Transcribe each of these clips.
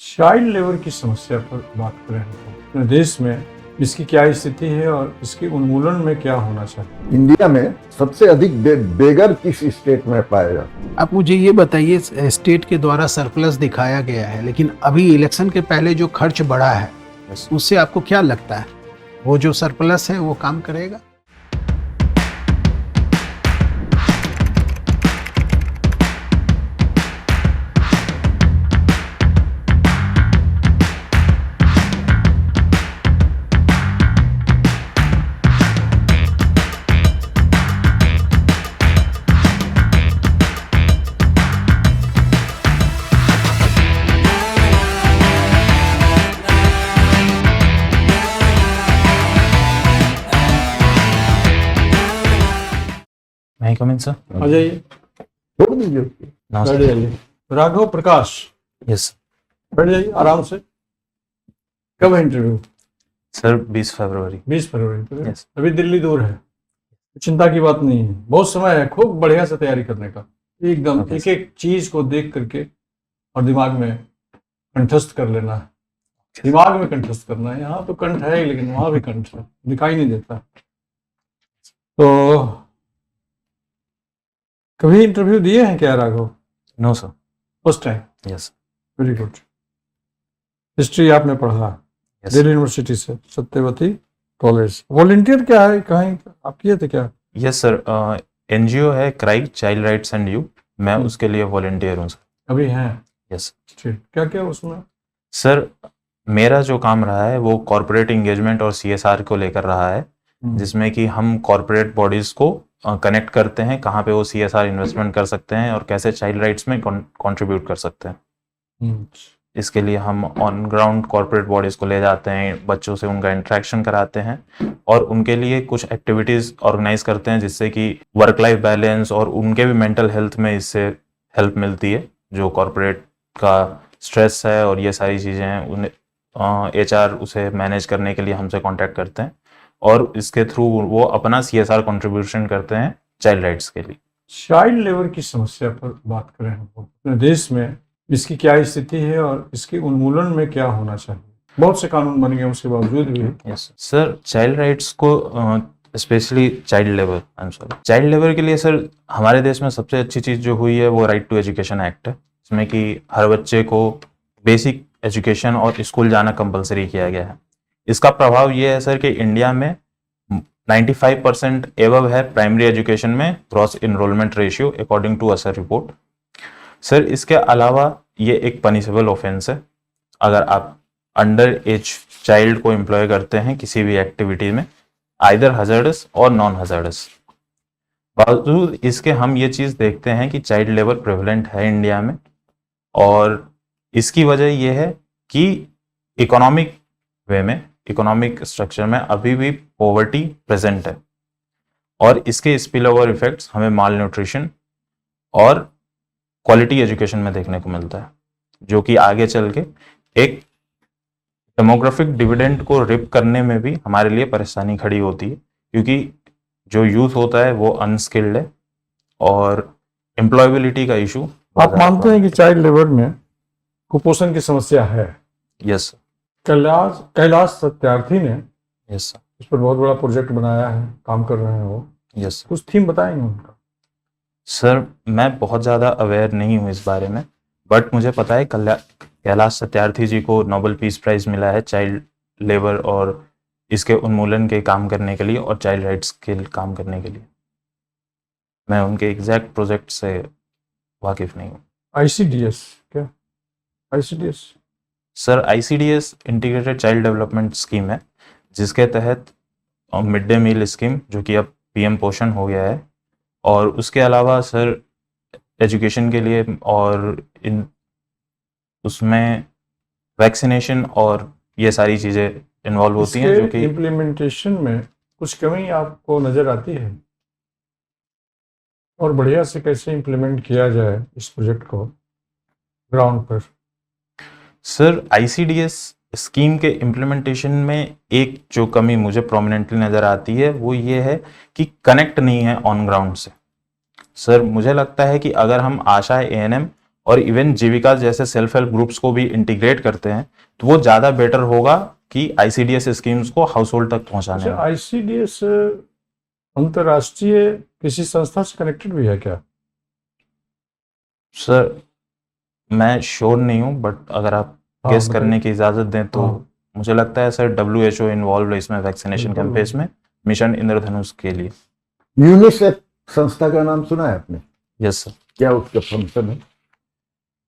Child labour की समस्या पर बात करें हम अपने देश में इसकी क्या स्थिति है और इसके उन्मूलन में क्या होना चाहिए। इंडिया में सबसे अधिक बेगर किस स्टेट में पाया जाता है? आप मुझे ये बताइए, स्टेट के द्वारा सरप्लस दिखाया गया है, लेकिन अभी इलेक्शन के पहले जो खर्च बढ़ा है उससे आपको क्या लगता है वो जो सरप्लस है वो काम करेगा? मैं कम इन सर। आ जाइए, छोड़ दीजिए उसको। बैठ जाइए। राघव प्रकाश, यस बैठ जाइए आराम से। कब है इंटरव्यू? सर 20 फरवरी। 20 फरवरी को। यस अभी दिल्ली दूर है, चिंता की बात नहीं है, बहुत समय है खूब बढ़िया से तैयारी करने का। एकदम Okay, एक एक चीज को देख करके और दिमाग में कंठस्थ कर लेना है। दिमाग में कंठस्थ करना है। यहाँ तो कंठ है ही, लेकिन वहां भी कंठ है, दिखाई नहीं देता। तो कभी इंटरव्यू दिए हैं क्या Raghav? No sir. First time? Yes very good. History आपने पढ़ा यस दिल्ली यूनिवर्सिटी से, सत्यवती कॉलेज। वॉलंटियर क्या है, कहीं आप किए थे क्या? यस सर, एनजीओ है cry child rights and you, मैं उसके लिए वॉलंटियर हूँ सर। अभी हैं? यस ठीक, क्या क्या उसमें? सर, मेरा जो काम रहा है वो कॉर्पोरेट इंगेजमेंट और सीएसआर को लेकर रहा है, जिसमें कि हम कॉर्पोरेट बॉडीज को कनेक्ट करते हैं, कहाँ पे वो सीएसआर इन्वेस्टमेंट कर सकते हैं और कैसे चाइल्ड राइट्स में कंट्रीब्यूट कर सकते हैं। इसके लिए हम ऑन ग्राउंड कॉर्पोरेट बॉडीज को ले जाते हैं, बच्चों से उनका इंटरेक्शन कराते हैं और उनके लिए कुछ एक्टिविटीज ऑर्गेनाइज करते हैं, जिससे कि वर्क लाइफ बैलेंस और उनके भी मेंटल हेल्थ में इससे हेल्प मिलती है। जो कॉर्पोरेट का स्ट्रेस है और ये सारी चीज़ें हैं, उन्हें एचआर उसे मैनेज करने के लिए हमसे कांटेक्ट करते हैं और इसके थ्रू वो अपना सीएसआर कंट्रीब्यूशन करते हैं चाइल्ड राइट्स के लिए। चाइल्ड लेबर की समस्या पर बात करें हम अपने देश में इसकी क्या स्थिति है और इसके उन्मूलन में क्या होना चाहिए। बहुत से कानून बन गए, उसके बावजूद भी। यस सर, चाइल्ड राइट्स को स्पेशली चाइल्ड लेबर के लिए सर हमारे देश में सबसे अच्छी चीज़ जो हुई है वो राइट टू एजुकेशन एक्ट है, जिसमें कि हर बच्चे को बेसिक एजुकेशन और स्कूल जाना कंपलसरी किया गया है। इसका प्रभाव ये है सर कि इंडिया में 95% एबव है प्राइमरी एजुकेशन में gross enrollment ratio according to ASER report. Sir इसके अलावा ये एक पनिशेबल ऑफेंस है अगर आप अंडर एज चाइल्ड को एम्प्लॉय करते हैं किसी भी एक्टिविटी में, आइदर हजर्डस और नॉन हजर्डस। बावजूद इसके हम ये चीज़ देखते हैं कि चाइल्ड लेबर प्रेवलेंट है इंडिया में, और इसकी वजह यह है कि इकोनॉमिक वे में, इकोनॉमिक स्ट्रक्चर में अभी भी पॉवर्टी प्रेजेंट है और इसके स्पिल ओवर इफेक्ट्स हमें माल न्यूट्रिशन और क्वालिटी एजुकेशन में देखने को मिलता है, जो कि आगे चल के एक डेमोग्राफिक डिविडेंड को रिप करने में भी हमारे लिए परेशानी खड़ी होती है, क्योंकि जो यूथ होता है वो अनस्किल्ड है और एम्प्लॉयबिलिटी का इशू। आप मानते हैं कि चाइल्ड लेबर में कुपोषण की समस्या है? यस कैलाश सत्यार्थी ने यस इस पर बहुत बड़ा प्रोजेक्ट बनाया है, काम कर रहे हैं वो। यस कुछ थीम बताएंगे उनका? सर, मैं बहुत ज़्यादा अवेयर नहीं हूँ इस बारे में, बट मुझे पता है कैलाश सत्यार्थी जी को नोबेल पीस प्राइज मिला है चाइल्ड लेबर और इसके उन्मूलन के काम करने के लिए और चाइल्ड राइट्स के काम करने के लिए। मैं उनके एग्जैक्ट प्रोजेक्ट से वाकिफ नहीं हूँ। आईसीडीएस क्या? ICDS sir, ICDS integrated child development scheme है, जिसके तहत मिड डे मील स्कीम, जो कि अब पीएम पोषण हो गया है, और उसके अलावा सर एजुकेशन के लिए और इन उसमें वैक्सीनेशन और ये सारी चीज़ें इन्वॉल्व होती हैं, जो कि इम्प्लीमेंटेशन में कुछ कमी आपको नजर आती है और बढ़िया से कैसे इम्प्लीमेंट किया जाए इस प्रोजेक्ट को ग्राउंड पर? सर आईसीडीएस स्कीम के इम्प्लीमेंटेशन में एक जो कमी मुझे प्रोमिनेंटली नज़र आती है वो ये है कि कनेक्ट नहीं है ऑन ग्राउंड से। सर मुझे लगता है कि अगर हम आशा एएनएम और इवन जीविका जैसे सेल्फ हेल्प ग्रुप्स को भी इंटीग्रेट करते हैं तो वो ज़्यादा बेटर होगा कि आईसीडीएस स्कीम्स को हाउस होल्ड तक पहुंचाने अच्छा, में। आईसीडीएस अंतर्राष्ट्रीय किसी संस्था से कनेक्टेड भी है क्या? सर मैं श्योर नहीं हूँ, बट अगर आप हाँ, गेस बताइए। करने की इजाज़त दें तो हाँ। मुझे लगता है सर WHO इन्वॉल्व है इसमें वैक्सीनेशन बिल्कुल। कैंपेन्स में, मिशन इंद्रधनुष के लिए। यूनिसेफ संस्था का नाम सुना है आपने? Yes sir. क्या उसका फंक्शन है?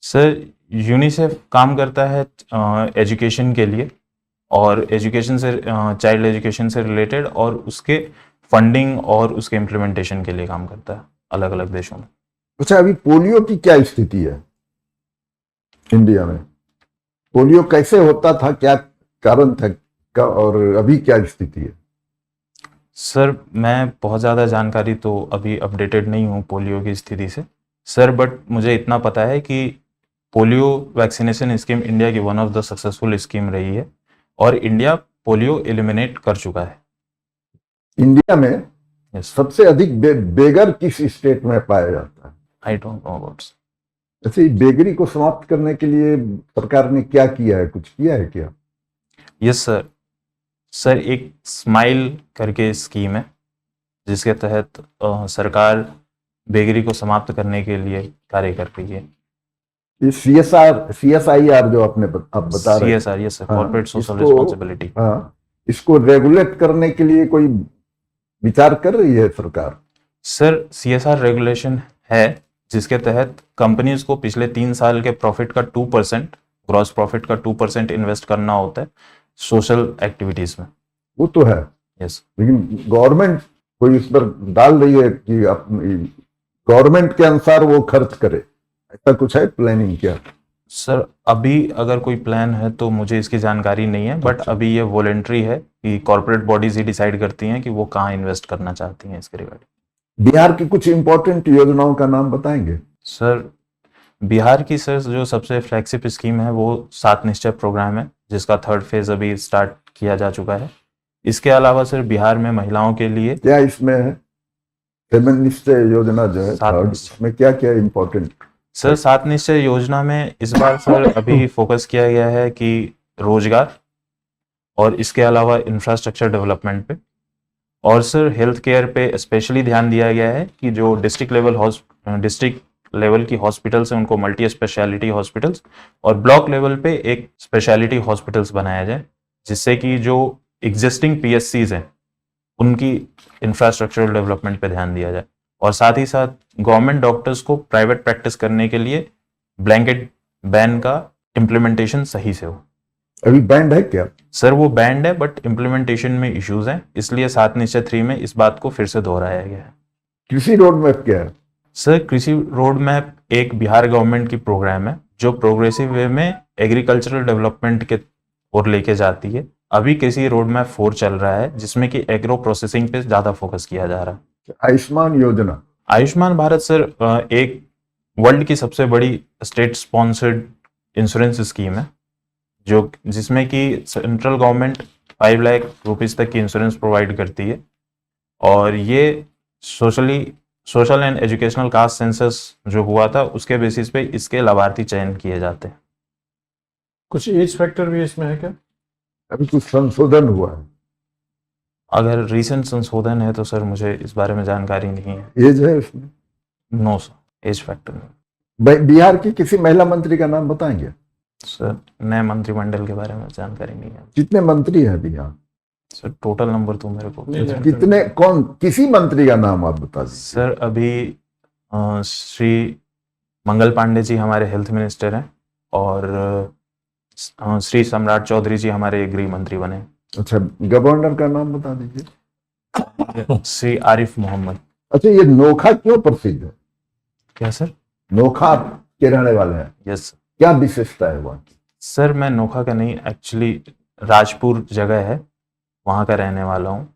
सर यूनिसेफ काम करता है एजुकेशन के लिए, और एजुकेशन से चाइल्ड एजुकेशन से रिलेटेड, और उसके फंडिंग और उसके इम्प्लीमेंटेशन के लिए काम करता है अलग अलग देशों में। अच्छा, अभी पोलियो की क्या स्थिति है इंडिया में? पोलियो कैसे होता था, क्या कारण था, और अभी क्या स्थिति है? सर मैं बहुत ज़्यादा जानकारी तो अभी अपडेटेड नहीं हूँ पोलियो की स्थिति से सर, बट मुझे इतना पता है कि पोलियो वैक्सीनेशन स्कीम इंडिया की one of the successful scheme रही है, और इंडिया पोलियो एलिमिनेट कर चुका है। इंडिया में यस, सबसे अधिक बेगर किस स्टेट में पाया जाता है? I don't know about. ऐसे ही बेगरी को समाप्त करने के लिए सरकार ने क्या किया है, कुछ किया है क्या? Yes sir. सर एक स्माइल करके स्कीम है जिसके तहत सरकार बेगरी को समाप्त करने के लिए कार्य कर रही है। ये CSIR जो आप बता रहे हैं, CSR, यस सर, हाँ, कॉर्पोरेट सोशल इसको- रिस्पॉन्सिबिलिटी। हाँ, इसको रेगुलेट करने के लिए कोई विचार कर रही है सरकार? सर CSR रेगुलेशन है जिसके तहत कंपनीज को पिछले 3 साल के प्रॉफिट का 2%, ग्रॉस प्रॉफिट का 2% इन्वेस्ट करना होता है सोशल एक्टिविटीज में। वो तो है, यस। लेकिन गवर्नमेंट कोई इस पर डाल रही है कि गवर्नमेंट के अनुसार वो खर्च करे, ऐसा कुछ है प्लानिंग क्या? सर अभी अगर कोई प्लान है तो मुझे इसकी जानकारी नहीं है, बट अच्छा। अभी ये वॉलेंट्री है कि कॉर्पोरेट बॉडीज ही डिसाइड करती हैं कि वो कहाँ इन्वेस्ट करना चाहती हैं इसके रिगार्डिंग। बिहार की कुछ इंपॉर्टेंट योजनाओं का नाम बताएंगे? सर बिहार की सर जो सबसे फ्लैगशिप स्कीम है वो 7 निश्चय प्रोग्राम है, जिसका 3rd फेज अभी स्टार्ट किया जा चुका है। इसके अलावा सर बिहार में महिलाओं के लिए क्या इसमें है 7 निश्चय योजना जो है, 7 third, निश्चय। उसमें क्या क्या इंपॉर्टेंट? सर 7 निश्चय योजना में इस बार सर अभी फोकस किया गया है कि रोजगार, और इसके अलावा इंफ्रास्ट्रक्चर डेवलपमेंट पे, और सर हेल्थ केयर पे स्पेशली ध्यान दिया गया है कि जो डिस्ट्रिक्ट लेवल की हॉस्पिटल्स हैं उनको मल्टी स्पेशलिटी हॉस्पिटल्स, और ब्लॉक लेवल पे एक स्पेशलिटी हॉस्पिटल्स बनाया जाए, जिससे कि जो एग्जिस्टिंग PSCs हैं उनकी इंफ्रास्ट्रक्चरल डेवलपमेंट पे ध्यान दिया जाए, और साथ ही साथ गवर्नमेंट डॉक्टर्स को प्राइवेट प्रैक्टिस करने के लिए ब्लैंकेट बैन का इम्प्लीमेंटेशन सही से हो। अभी बैंड है क्या? सर वो बैंड है बट इम्प्लीमेंटेशन में इश्यूज हैं, इसलिए 7 निश्चय 3 में इस बात को फिर से दोहराया गया है। कृषि रोड मैप क्या है? सर कृषि रोड मैप एक बिहार गवर्नमेंट की प्रोग्राम है जो प्रोग्रेसिव वे में एग्रीकल्चरल डेवलपमेंट के ओर लेके जाती है। अभी कृषि रोड मैप 4 चल रहा है जिसमें कि एग्रो प्रोसेसिंग पे ज्यादा फोकस किया जा रहा है। आयुष्मान योजना? आयुष्मान भारत सर एक वर्ल्ड की सबसे बड़ी स्टेट स्पॉन्सर्ड इंश्योरेंस स्कीम है जिसमें कि सेंट्रल गवर्नमेंट 5 लाख रुपीस तक की इंश्योरेंस प्रोवाइड करती है, और ये social and educational caste census जो हुआ था उसके बेसिस पे इसके लाभार्थी चयन किए जाते हैं। कुछ एज फैक्टर भी इसमें है क्या? अभी कुछ संशोधन हुआ है? अगर रीसेंट संशोधन है तो सर मुझे इस बारे में जानकारी नहीं है। एज है इसमें? नो सर, एज फैक्टर नहीं। बिहार की किसी महिला मंत्री का नाम बताएंगे? सर नए मंत्रिमंडल के बारे में जानकारी नहीं है कितने मंत्री हैं बिहार? सर, टोटल नंबर तो मेरे को नहीं जानकारी। कितने, कौन, किसी मंत्री का नाम आप बता दीजिए। सर अभी श्री मंगल पांडे जी हमारे हेल्थ मिनिस्टर हैं, और श्री सम्राट चौधरी जी हमारे गृह मंत्री बने। अच्छा, गवर्नर का नाम बता दीजिए। श्री आरिफ मोहम्मद। अच्छा, ये नोखा क्यों प्रसिद्ध है? क्या सर? नोखा के रहने वाले हैं, यस क्या विशेषता है वहाँ की? सर, मैं नोखा का नहीं, एक्चुअली राजपुर जगह है वहाँ का रहने वाला हूँ।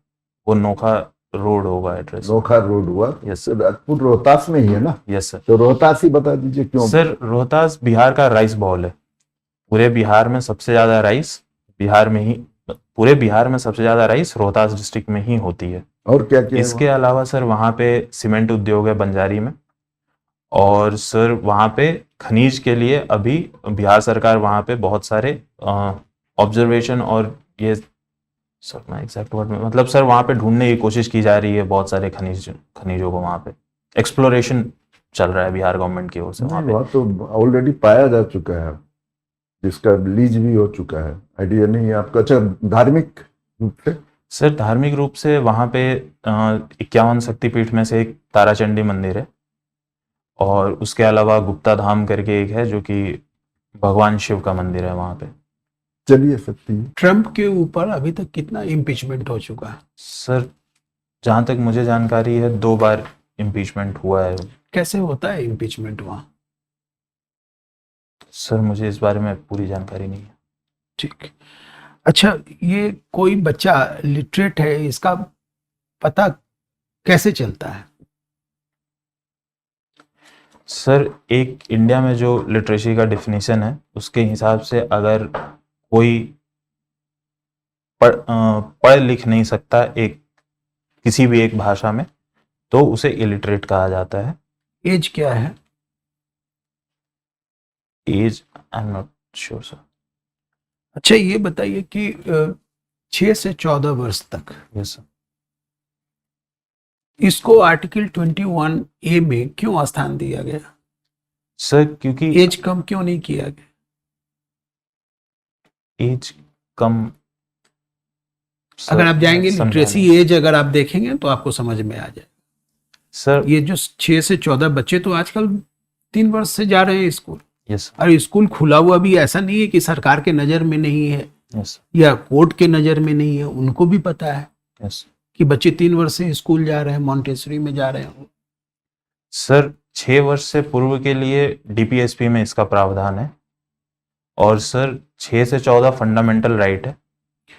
वो नोखा रोड होगा एड्रेस। नोखा रोड हुआ, यस तो राजपुर रोहतास में ही है ना? Yes sir. तो रोहतास ही बता दीजिए क्यों। सर रोहतास बिहार का राइस बाउल है। पूरे बिहार में सबसे ज्यादा राइस रोहतास डिस्ट्रिक्ट में ही होती है। और क्या क्या है इसके अलावा सर वहाँ पे सीमेंट उद्योग है बंजारी में, और सर वहाँ पे खनिज के लिए अभी बिहार सरकार वहाँ पे बहुत सारे ऑब्जर्वेशन और ये सर मैं एग्जैक्ट वर्ड में मतलब सर वहाँ पे ढूंढने की कोशिश की जा रही है, बहुत सारे खनिजों को वहाँ पे एक्सप्लोरेशन चल रहा है बिहार गवर्नमेंट की ओर से वहाँ पे। वहाँ तो ऑलरेडी पाया जा चुका है, जिसका लीज भी हो चुका है। आइडिया नहीं है आपका? अच्छा, धार्मिक रूप से? सर धार्मिक रूप से वहाँ पे 51 शक्तिपीठ में से एक ताराचंडी मंदिर है और उसके अलावा गुप्ता धाम करके एक है जो कि भगवान शिव का मंदिर है वहाँ पे। चलिए सकती है। ट्रंप के ऊपर अभी तक कितना इम्पीचमेंट हो चुका है? सर जहाँ तक मुझे जानकारी है 2 बार इम्पीचमेंट हुआ है। कैसे होता है इम्पीचमेंट वहाँ? सर मुझे इस बारे में पूरी जानकारी नहीं है। ठीक। अच्छा, ये कोई बच्चा लिटरेट है, इसका पता कैसे चलता है? सर एक इंडिया में जो लिटरेसी का डेफिनेशन है उसके हिसाब से अगर कोई पढ़ लिख नहीं सकता किसी भी एक भाषा में तो उसे इलिटरेट कहा जाता है। एज क्या है? Age I am not sure sir. अच्छा, ये बताइए कि 6 से 14 वर्ष तक यस सर। इसको आर्टिकल 21A में क्यों स्थान दिया गया? सर क्योंकि एज कम क्यों नहीं किया गया? एज कम सर, अगर आप जाएंगे समझा लिटरेसी नहीं। एज अगर आप देखेंगे तो आपको समझ में आ जाए। सर ये जो 6 से 14 बच्चे तो आजकल 3 वर्ष से जा रहे हैं स्कूल, यस और स्कूल खुला हुआ भी ऐसा नहीं है कि सरकार के नज़र में नहीं है यस या कोर्ट के नज़र में नहीं है, उनको भी पता है यस। कि बच्चे 3 वर्ष से स्कूल जा रहे हैं, मॉन्टेसरी में जा रहे हैं। सर 6 वर्ष से पूर्व के लिए डीपीएसपी में इसका प्रावधान है और सर 6 से 14 फंडामेंटल राइट है,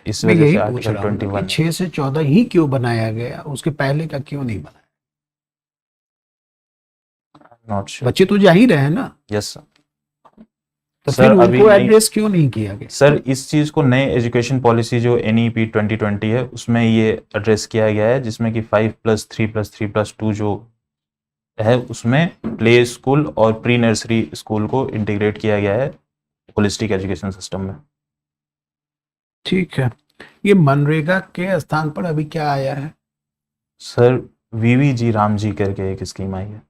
इस मैं वजह यही से पूछ आर्टिकल रहा हूँ कि 21 6 से 14 ही क्यों बनाया गया, उसके पहले का क्यों नहीं बनाया? Not sure. बच्चे तो जा ही रहे हैं ना, यस सर। तो सर, फिर अभी उनको नहीं- एड्रेस क्यों नहीं किया गया? सर इस चीज को नए एजुकेशन पॉलिसी जो NEP 2020 है उसमें ये एड्रेस किया गया है, जिसमें कि 5+3+3+2 जो है उसमें प्ले स्कूल और प्री नर्सरी स्कूल को इंटीग्रेट किया गया है होलिस्टिक एजुकेशन सिस्टम में। ठीक है। ये मनरेगा के स्थान पर अभी क्या आया है? सर VVG राम जी करके एक स्कीम आई है,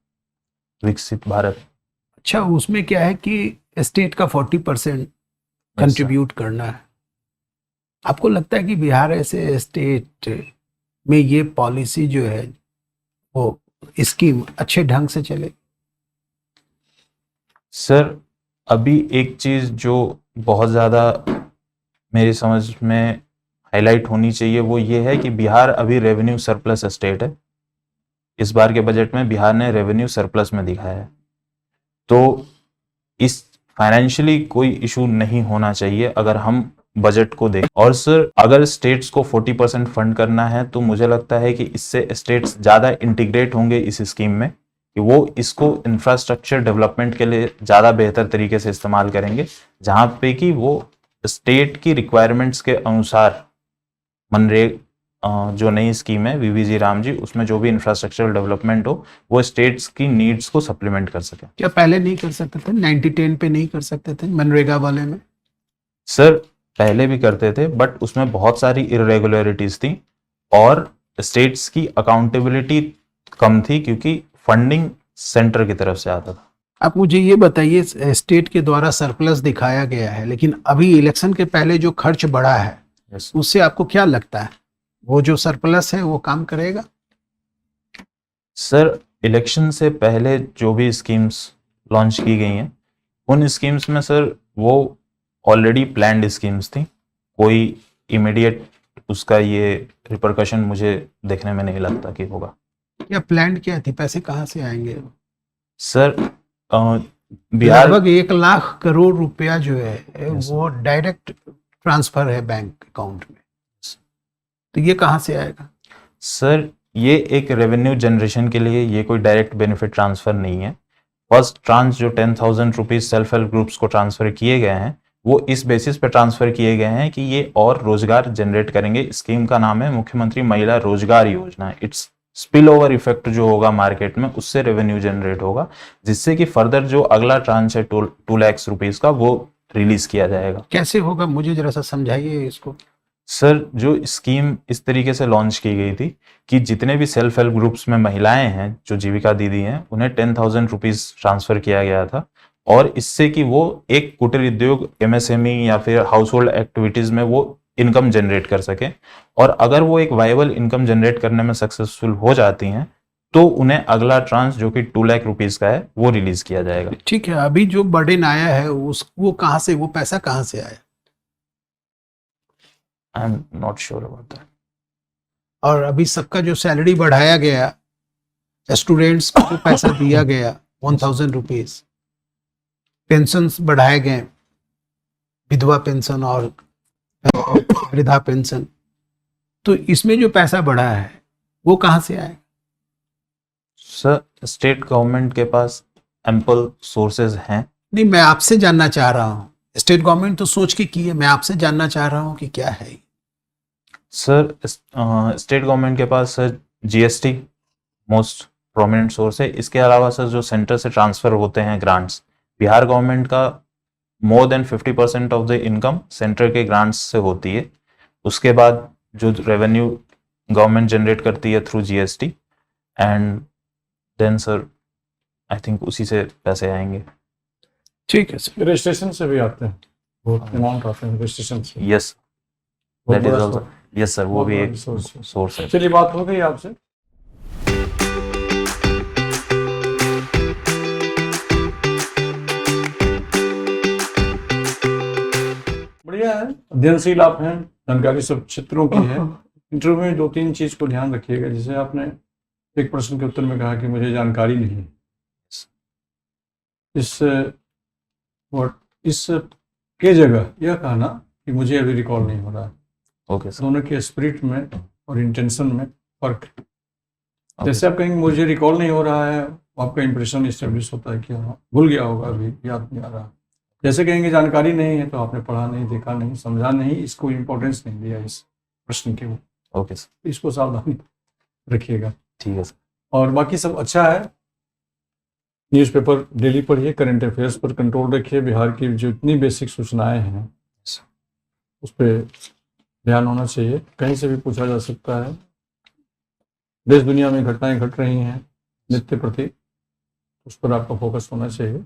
विकसित भारत। अच्छा, उसमें क्या है कि स्टेट का 40% कंट्रीब्यूट करना है। आपको लगता है कि बिहार ऐसे स्टेट में ये पॉलिसी जो है वो स्कीम अच्छे ढंग से चले? सर अभी एक चीज जो बहुत ज़्यादा मेरी समझ में हाईलाइट होनी चाहिए वो ये है कि बिहार अभी रेवेन्यू सरप्लस स्टेट है। इस बार के बजट में बिहार ने रेवेन्यू सरप्लस में दिखाया है, तो इस फाइनेंशियली कोई इशू नहीं होना चाहिए अगर हम बजट को देखें। और सर अगर स्टेट्स को 40% फंड करना है तो मुझे लगता है कि इससे स्टेट्स ज़्यादा इंटीग्रेट होंगे इस स्कीम में, कि वो इसको इंफ्रास्ट्रक्चर डेवलपमेंट के लिए ज़्यादा बेहतर तरीके से इस्तेमाल करेंगे, जहाँ पे कि वो स्टेट की रिक्वायरमेंट्स के अनुसार मनरेगा जो नई स्कीम है VVG राम जी, उसमें जो भी इंफ्रास्ट्रक्चरल डेवलपमेंट हो वो स्टेट्स की नीड्स को सप्लीमेंट कर सके। क्या पहले नहीं कर सकते थे? 90-10 पे नहीं कर सकते थे मनरेगा वाले में? सर पहले भी करते थे बट उसमें बहुत सारी इरेगुलरिटीज थी और स्टेट्स की अकाउंटेबिलिटी कम थी क्योंकि फंडिंग सेंटर की तरफ से आता था। आप मुझे ये बताइए, स्टेट के द्वारा सरप्लस दिखाया गया है लेकिन अभी इलेक्शन के पहले जो खर्च बढ़ा है Yes. उससे आपको क्या लगता है वो जो सरप्लस है वो काम करेगा? सर इलेक्शन से पहले जो भी स्कीम्स लॉन्च की गई हैं उन स्कीम्स में सर वो ऑलरेडी प्लान्ड स्कीम्स थी, कोई इमीडिएट उसका ये रिपरकशन मुझे देखने में नहीं लगता कि होगा। क्या प्लान क्या थी? पैसे कहाँ से आएंगे? सर बिहार लगभग 1 लाख करोड़ रुपया जो है Yes, वो डायरेक्ट ट्रांसफर है बैंक अकाउंट में, तो ये कहाँ से आएगा? सर ये एक रेवेन्यू जनरेशन के लिए ये कोई डायरेक्ट बेनिफिट ट्रांसफर नहीं है। फर्स्ट ट्रांस जो 10,000 रुपीज सेल्फ हेल्प ग्रुप्स को ट्रांसफर किए गए हैं वो इस बेसिस पे ट्रांसफर किए गए हैं कि ये और रोजगार जनरेट करेंगे। स्कीम का नाम है मुख्यमंत्री महिला रोजगार योजना। इट्स स्पिल ओवर इफेक्ट जो होगा मार्केट में, उससे रेवेन्यू जनरेट होगा, जिससे कि फर्दर जो अगला ट्रांच है 2 लाख रुपीस का, वो रिलीज किया जाएगा। कैसे होगा, मुझे जरा सा समझाइए इसको। सर, जो स्कीम इस तरीके से लॉन्च की गई थी कि जितने भी सेल्फ हेल्प ग्रुप्स में महिलाएं हैं, जो जीविका दीदी हैं, उन्हें 10,000 रुपीज ट्रांसफर किया गया था, और इससे कि वो एक कुटीर उद्योग, एमएसएमई या फिर हाउस होल्ड एक्टिविटीज में वो इनकम जनरेट कर सके, और अगर वो एक वाइबल इनकम जनरेट करने में सक्सेसफुल हो जाती हैं तो उन्हें अगला ट्रांस जो कि 2 लाख रुपीस का है वो रिलीज किया जाएगा। ठीक है, अभी जो बर्डन आया है वो कहाँ से, वो पैसा कहाँ से आया? आई am not sure about that. और अभी सबका जो सैलरी बढ़ाया गया, स्टूडेंट्स को जो पैसा दिया गया 1000 रुपीज, पेंशन बढ़ाए गए, विधवा पेंशन और वृद्धा पेंशन, तो इसमें जो पैसा बढ़ा है वो कहाँ से आए? सर, स्टेट गवर्नमेंट के पास एम्पल सोर्सेज हैं। नहीं, मैं आपसे जानना चाह रहा हूँ, स्टेट गवर्नमेंट तो सोच के की है, मैं आपसे जानना चाह रहा हूँ कि क्या है। सर, स्टेट गवर्नमेंट के पास sir GST most prominent source है। इसके अलावा सर जो सेंटर से ट्रांसफर होते हैं ग्रांट्स, बिहार गवर्नमेंट का more than 50% of the income centre के ग्रांट्स से होती है। उसके बाद जो रेवेन्यू गवर्नमेंट जनरेट करती है through GST, and then sir I think उसी से पैसे आएंगे। ठीक है सर। रजिस्ट्रेशन से भी आते हैं, बहुत अमाउंट आते हैं रजिस्ट्रेशन से। यस, बहुत दैट इज बड़ा आल्सो, यस सर, वो बहुत भी बड़ा एक source है। सोर्स है। चलिए, बात हो गई आपसे। बढ़िया है, अध्ययनशील आप हैं, जानकारी सब क्षेत्रों की है। इंटरव्यू में 2-3 चीज को ध्यान रखिएगा। जैसे आपने एक प्रश्न के उत्तर में कहा कि मुझे जानकारी नहीं है, इस के जगह यह कहना कि मुझे अभी रिकॉल नहीं हो रहा है। Okay sir. दोनों के स्पिरिट में और इंटेंशन में फर्क है। जैसे आप कहेंगे मुझे रिकॉल नहीं हो रहा है, आपका इंप्रेशन इस्टेब्लिश होता है कि हाँ भूल गया होगा, अभी याद नहीं आ रहा। जैसे कहेंगे जानकारी नहीं है, तो आपने पढ़ा नहीं, देखा नहीं, समझा नहीं, इसको इम्पोर्टेंस नहीं दिया इस प्रश्न के। ओके सर, इसको सावधानी रखिएगा। ठीक है सर। और बाकी सब अच्छा है। न्यूज़पेपर डेली पढ़िए, करंट अफेयर्स पर कंट्रोल रखिए। बिहार की जो इतनी बेसिक सूचनाएं हैं उस पर ध्यान होना चाहिए। कहीं से भी पूछा जा सकता है। देश दुनिया में घटनाएं घट रही हैं नित्य प्रति, उस पर आपका फोकस होना चाहिए।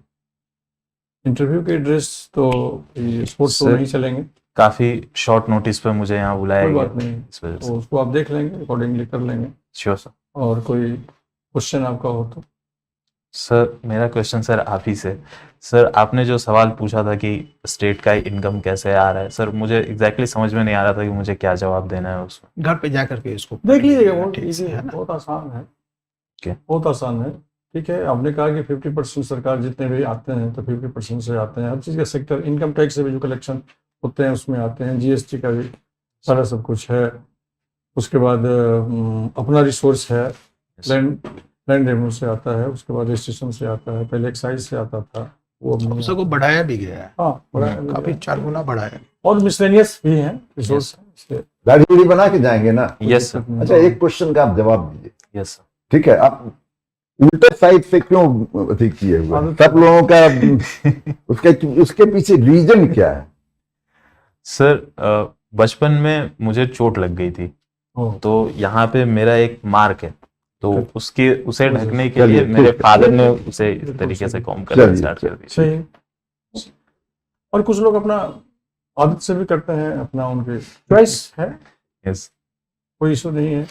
इंटरव्यू के ड्रेस तो स्पोर्ट्स तो नहीं चलेंगे, काफी शॉर्ट नोटिस पे मुझे यहाँ बुलाया कोई गया, बात नहीं, इस वजह तो से। उसको आप देख लेंगे, अकॉर्डिंगली कर लेंगे। Sure sir. और कोई क्वेश्चन आपका हो तो? सर, मेरा क्वेश्चन सर आप ही से। सर, आपने जो सवाल पूछा था कि स्टेट का इनकम कैसे आ रहा है, सर मुझे एग्जैक्टली समझ में नहीं आ रहा था कि मुझे क्या जवाब देना है उसमें। घर पे जा करके इसको देख लीजिएगा, बहुत ठीक इजी से, है, ना? बहुत आसान है। क्या? बहुत आसान है। ठीक है, आपने कहा कि 50% सरकार जितने भी आते हैं तो 50% से आते हैं। हर चीज़ का सेक्टर, इनकम टैक्स से भी जो कलेक्शन होते हैं उसमें आते हैं, जीएसटी का भी सारा सब कुछ है। उसके बाद अपना रिसोर्स है, लैंड रेवेन्यू से आता है, उसके बाद रजिस्ट्रेशन से आता है, पहले एक्साइज से आता था, वो अब नहीं सबको बढ़ाया भी गया है, हाँ बड़ा काफी 4 गुना बढ़ाया। और मिसलेनियस भी है रिसोर्स। गाड़ी बना के जाएंगे ना। Yes sir. अच्छा, एक क्वेश्चन का आप जवाब दीजिए। Yes sir. ठीक है, आप उल्टे साइड से क्यों अधिक किए हुए हैं? सब लोगों का उसके पीछे रीजन क्या है? सर, बचपन में मुझे चोट लग गई थी, तो यहाँ पे मेरा एक मार्क है, तो उसे ढकने के लिए मेरे फादर ने उसे इस तरीके से कॉम करना स्टार्ट कर दिया। सही है। और कुछ लोग अपना आदत से भी करते हैं, अपना उनके चॉइस है, यस, कोई इशू नहीं है।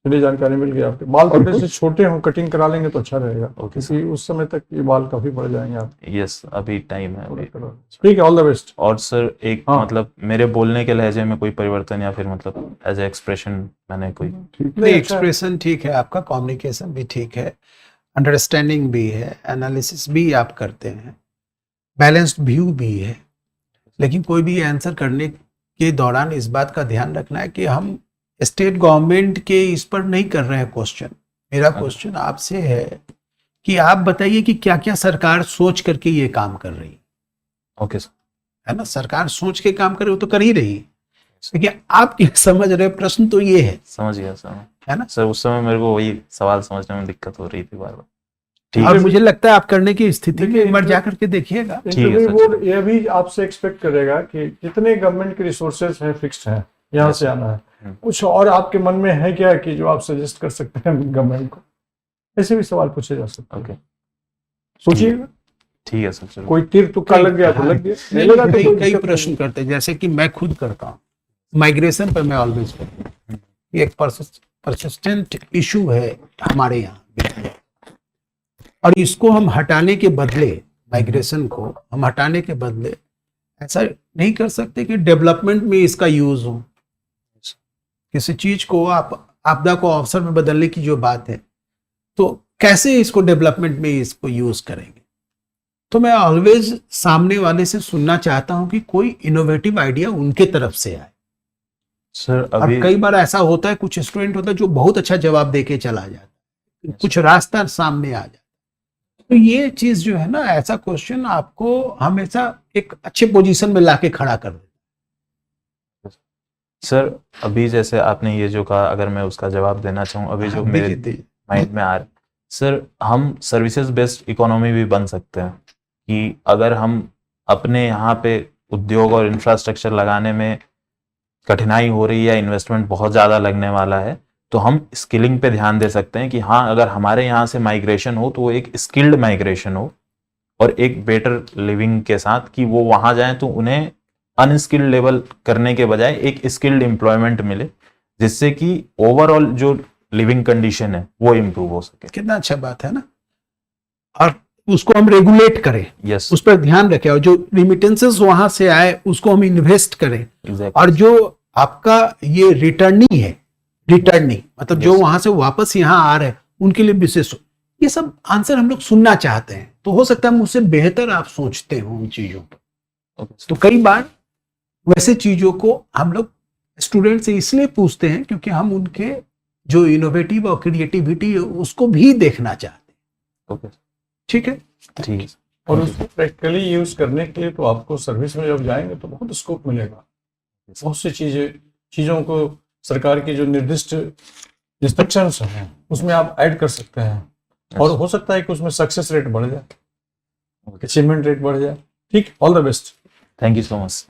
चलिए, जानकारी मिल गई आपके। बाल थोड़े से छोटे हों, कटिंग करा लेंगे तो अच्छा रहेगा, क्योंकि उस समय तक ये बाल काफी बढ़ जाएंगे आप। यस, अभी टाइम है अभी। ठीक है, ऑल द बेस्ट। और सर एक हाँ। मतलब मेरे बोलने के लहजे में कोई परिवर्तन या फिर मतलब एज ए एक्सप्रेशन मैंने कोई नहीं, एक्सप्रेशन ठीक है आपका, कम्युनिकेशन भी ठीक है, अंडरस्टैंडिंग भी है, एनालिसिस भी आप करते हैं, बैलेंस्ड व्यू भी है। लेकिन कोई भी आंसर करने के दौरान इस बात का ध्यान रखना है कि हम स्टेट गवर्नमेंट के इस पर नहीं कर रहे हैं क्वेश्चन। मेरा क्वेश्चन आपसे है कि आप बताइए कि क्या क्या सरकार सोच करके ये काम कर रही है। Okay sir. है ना, सरकार सोच के काम करे, वो तो कर ही रही, देखिए आप ये समझ रहे, प्रश्न तो ये है समझ गया सर। है ना? सर उस समय मेरे को वही सवाल समझने में दिक्कत हो रही थी बार बार। ठीक और है मुझे लगता है आप करने की स्थिति में देखिए, एक बार जा करके देखिएगा। ठीक है इंटरव्यू सर, बोर्ड ये भी आपसे एक्सपेक्ट करेगा कि जितने गवर्नमेंट के रिसोर्सेज हैं फिक्स्ड हैं, यहाँ से आना है, कुछ और आपके मन में है क्या कि जो आप सजेस्ट कर सकते हैं गवर्नमेंट को? ऐसे भी सवाल पूछे जा सकते ओके हैं, सोचिएगा। ठीक है सर, चलो। कोई तीर तुक्का लग गया तो लग गया, नहीं लगा तो कोई कई दिक्कत प्रश्न करते हैं, जैसे कि मैं खुद करता हूँ माइग्रेशन पर, मैं ऑलवेज करता हूँ। ये एक परसिस्टेंट इशू है हमारे यहाँ, और इसको हम हटाने के बदले, माइग्रेशन को हम हटाने के बदले ऐसा नहीं कर सकते कि डेवलपमेंट में इसका यूज हो। किसी चीज को आप आपदा को अवसर में बदलने की जो बात है, तो कैसे इसको डेवलपमेंट में इसको यूज करेंगे? तो मैं ऑलवेज सामने वाले से सुनना चाहता हूं कि कोई इनोवेटिव आइडिया उनके तरफ से आए। सर और अभी कई बार ऐसा होता है, कुछ स्टूडेंट होता है जो बहुत अच्छा जवाब देके चला जाता है, कुछ रास्ता सामने आ जाता है। तो ये चीज जो है ना, ऐसा क्वेश्चन आपको हमेशा एक अच्छे पोजीशन में लाके खड़ा कर देता सर अभी जैसे आपने ये जो कहा, अगर मैं उसका जवाब देना चाहूँ, अभी जो है। मेरे दीजिए। माइंड में आ रहा है सर, हम सर्विसेज बेस्ड इकोनॉमी भी बन सकते हैं कि अगर हम अपने यहाँ पे उद्योग और इंफ्रास्ट्रक्चर लगाने में कठिनाई हो रही है, इन्वेस्टमेंट बहुत ज़्यादा लगने वाला है, तो हम स्किलिंग पे ध्यान दे सकते हैं कि हाँ, अगर हमारे यहाँ से माइग्रेशन हो तो वो एक स्किल्ड माइग्रेशन हो और एक बेटर लिविंग के साथ, कि वो वहाँ जाएं तो उन्हें अनस्किल्ड लेवल करने के बजाय एक स्किल्ड एम्प्लॉयमेंट मिले, जिससे कि ओवरऑल जो लिविंग कंडीशन है वो इम्प्रूव हो सके। कितना अच्छा बात है ना, और उसको हम रेगुलेट करें, यस, उस पर ध्यान रखें, और जो रिमिटेंसेस वहां से आए उसको हम इन्वेस्ट करें, एग्जैक्टली। और जो आपका ये रिटर्निंग मतलब जो Yes. वहां से वापस यहाँ आ रहे हैं उनके लिए विशेष, ये सब आंसर हम लोग सुनना चाहते हैं। तो हो सकता है मुझसे बेहतर आप सोचते हो उन चीजों पर। तो कई बार वैसे चीजों को हम लोग स्टूडेंट से इसलिए पूछते हैं क्योंकि हम उनके जो इनोवेटिव और क्रिएटिविटी है उसको भी देखना चाहते हैं। ओके, ठीक है, ठीक है। और उसको प्रैक्टिकली यूज करने के लिए तो आपको सर्विस में जब जाएंगे तो बहुत स्कोप मिलेगा। बहुत सी चीज़ों को सरकार की जो निर्दिष्ट इंस्ट्रक्शंस हैं उसमें आप ऐड कर सकते हैं, और हो सकता है कि उसमें सक्सेस रेट बढ़ जाए, अचीवमेंट रेट बढ़ जाए। ठीक, all the best. Thank you so much.